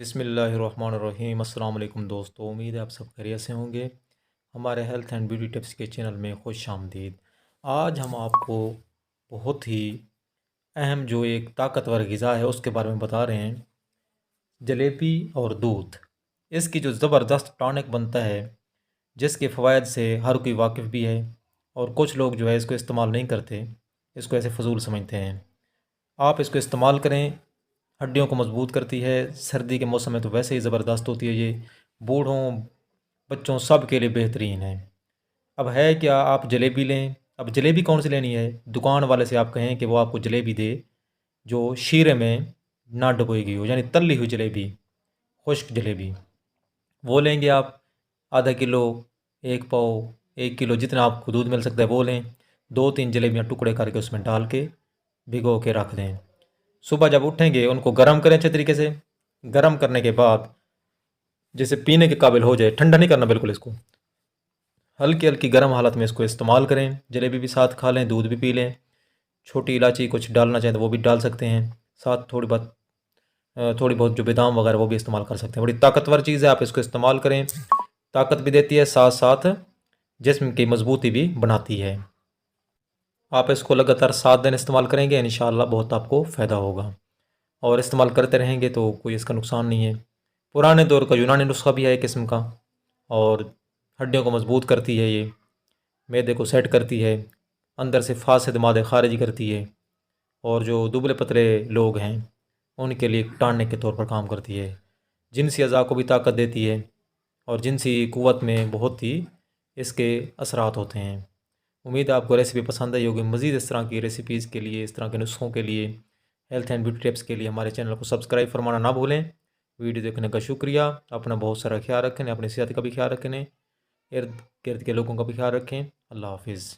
बिस्मिल्लाहिर्रहमानिर्रहीम। अस्सलाम वालेकुम दोस्तों, उम्मीद है आप सब खैरियत से होंगे। हमारे हेल्थ एंड ब्यूटी टिप्स के चैनल में खुश आमदीद। आज हम आपको बहुत ही अहम जो एक ताकतवर ग़िज़ा है उसके बारे में बता रहे हैं, जलेबी और दूध। इसकी जो ज़बरदस्त टॉनिक बनता है, जिसके फ़वाइद से हर कोई वाकिफ़ भी है, और कुछ लोग जो है इसको इस्तेमाल नहीं करते, इसको ऐसे फ़जूल समझते हैं। आप इसको इस्तेमाल करें, हड्डियों को मजबूत करती है। सर्दी के मौसम में तो वैसे ही ज़बरदस्त होती है ये। बूढ़ों बच्चों सब के लिए बेहतरीन है। अब है क्या, आप जलेबी लें। अब जलेबी कौन सी लेनी है? दुकान वाले से आप कहें कि वो आपको जलेबी दे जो शीरे में ना डुबोई गई हो, यानी तली हुई जलेबी, खुश्क जलेबी। वो लेंगे आप आधा किलो, एक पाव, 1 किलो, जितना आपको दूध मिल सकता है वो लें। 2-3 जलेबियाँ टुकड़े करके उसमें डाल के भिगो के रख दें। सुबह जब उठेंगे उनको गर्म करें अच्छे तरीके से। गर्म करने के बाद जैसे पीने के काबिल हो जाए, ठंडा नहीं करना बिल्कुल इसको, हल्की हल्की गर्म हालत में इसको इस्तेमाल करें। जलेबी भी साथ खा लें, दूध भी पी लें। छोटी इलायची कुछ डालना चाहें तो वो भी डाल सकते हैं साथ। थोड़ी बहुत जो बादाम वगैरह वो भी इस्तेमाल कर सकते हैं। बड़ी ताकतवर चीज़ है, आप इसको इस्तेमाल करें। ताकत भी देती है, साथ साथ जिस्म की मजबूती भी बनाती है। आप इसको लगातार 7 दिन इस्तेमाल करेंगे, इंशाअल्लाह बहुत आपको फ़ायदा होगा। और इस्तेमाल करते रहेंगे तो कोई इसका नुकसान नहीं है। पुराने दौर का यूनानी नुस्खा भी है एक किस्म का, और हड्डियों को मजबूत करती है ये, मैदे को सेट करती है, अंदर से फासद मादे खारिज करती है, और जो दुबले पतले लोग हैं उनके लिए टारने के तौर पर काम करती है। जिनसी अज़ा को भी ताकत देती है, और जिनसी क़ुव्वत में बहुत ही इसके असरात होते हैं। उम्मीद है आपको रेसिपी पसंद आई होगी। मज़ीद इस तरह की रेसिपीज़ के लिए, इस तरह के नुस्खों के लिए, हेल्थ एंड ब्यूटी टिप्स के लिए हमारे चैनल को सब्सक्राइब फरमाना ना भूलें। वीडियो देखने का शुक्रिया। अपना बहुत सारा ख्याल रखें, अपनी सेहत का भी ख्याल रखें, इर्द गिर्द के लोगों का भी ख्याल रखें। अल्लाह हाफिज़।